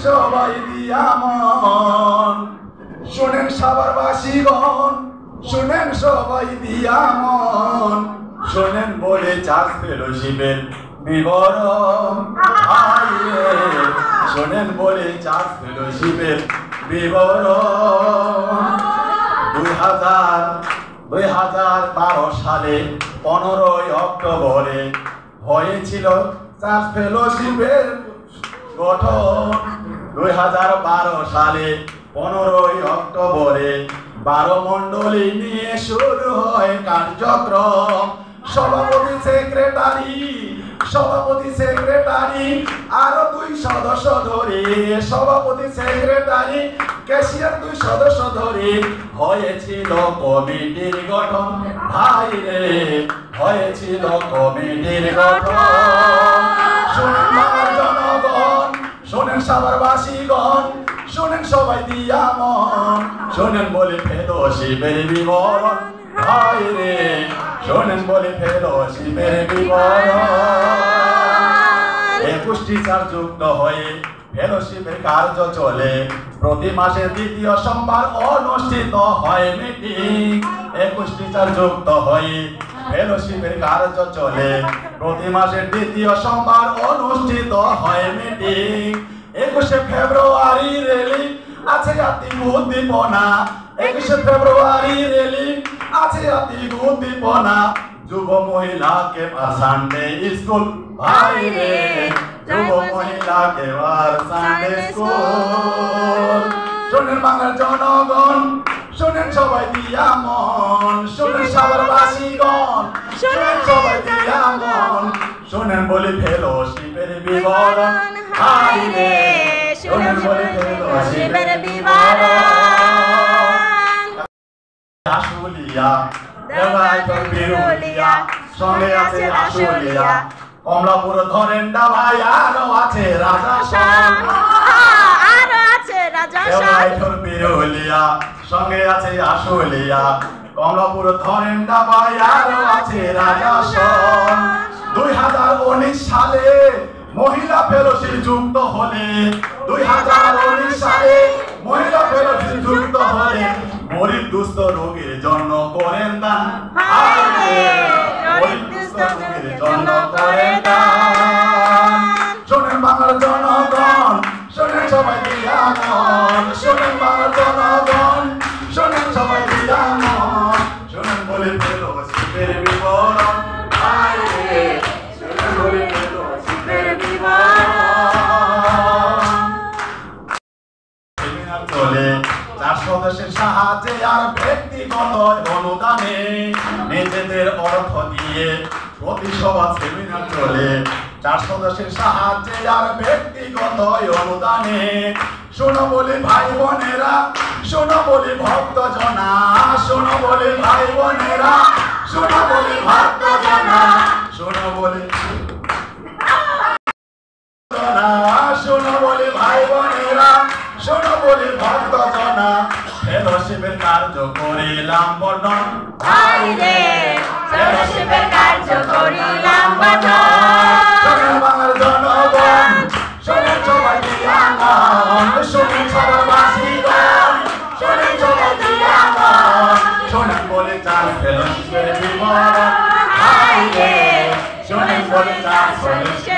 সবাই দিয়া মন শোনেন সাভারবাসীগণ শোনেন সবাই দিয়া মন শোনেন বলে চার্জ ফেলোশিপের বিবরণ শোনেন বলে চার্জ ফেলোশিপের বিবরণ 2012 সালে 15 অক্টোবরে হয়েছিল চার্জ ফেলোশিপের গঠন 2012 সালে 15 অক্টোবরে 12 মণ্ডলী নিয়ে শুরু হয় কার্যক্রম সভাপতি সেক্রেটারি আরো 2 সদস্য ধরে সভাপতি সেক্রেটারি ক্যাশিয়ার 2 সদস্য ধরে হয়েছিল কমিটির গঠন ভাই রে হয়েছিল কমিটির গঠন শোনেন বাংলার জনগণ শোনেন সাভারবাসীগণ শোনেন সবাই দিয়া মন শোনেন বলে ফেলোশিপের বিবরণ ভাই রে শোনেন বলে ফেলোশিপের বিবরণ 21টি চার্জ যুক্ত হয়ে ফেলোশিপের কার্য চলে প্রতি মাসের দ্বিতীয় সোমবার অনুষ্ঠিত হয় মিটিং 21টি চার্জ যুক্ত হয়ে ফেলোশিপের কার্য চলে প্রতি মাসের দ্বিতীয় সোমবার অনুষ্ঠিত হয় মিটিং 21 ফেব্রুয়ারি রেলি আছে জাতিক উদ্দীপনা 21 ফেব্রুয়ারি রেলি আছে জাতিক উদ্দীপনা যুব মহিলাকে সানডে স্কুল ভাই রে যুব মহিলাকে সানডে স্কুল শোনেন বাংলার জনগণ শোনেন সবাই দিয়া মন শোনেন সাভারবাসীগণ শোনেন সবাই দিয়া মন শোনেন বলে ফেলোশিপের বিবরণ ভাই রে শোনেন বলে ফেলোশিপের বিবরণ আশুলিয়া দেওয়াইতর বিরুলিয়া সঙ্গে আছে আশুলিয়া কমলাপুর ধরেন ডাবাই আরো আছে রাজাসন দেওয়াইতর বিরুলিয়া সঙ্গে আছে আশুলিয়া কমলাপুর ধরেন ডাবাই আরো আছে রাজাসন 2019 সালে মহিলা ফেলোশিপ যুক্ত হলে 2019 সালে মহিলা ফেলোশিপ যুক্ত হলে গরিব দুস্থ রোগীর জন্য করেন দান গরিব দুস্থ রোগীর জন্য করেন দান শোনেন বাংলার জনগণ শোনেন সবাই দিয়া মন শোনেন বাংলার জনগণ শোনেন সবাই দিয়া মন শোনেন বলে ফেলোশিপের বিবরণ শোনেন বলে ফেলোশিপের বিবরণ সেমিনার চলে 4 সদস্যের সাহায্যে আর ব্যক্তিগত অনুদানে নিজেদের অর্থ দিয়ে প্রতি সভা সেমিনার চলে 4 সদস্যের সাহায্যে আর ব্যক্তিগত অনুদানে শোনো বলে ভাই বোনেরা শোনো বলে ভক্তজনা শোনো বলে ভাই বোনেরা শোনো বলে ভক্তজনা শোনো বলে শোনো বলে ভাই বোনেরা শোনো বলে ভক্তজনা ফেলোশিপের কার্য করিলাম বর্ণন ভাই রে ফেলোশিপের কার্য করিলাম বর্ণন শোনেন বাংলার জনগণ শোনেন সবাই দিয়া মন শোনেন সাভারবাসীগণ শোনেন সবাই দিয়া মন শোনেন বলে চার ফেলোশিপের বিবরণ ভাই রে শোনেন বলে চার ফেলোশিপের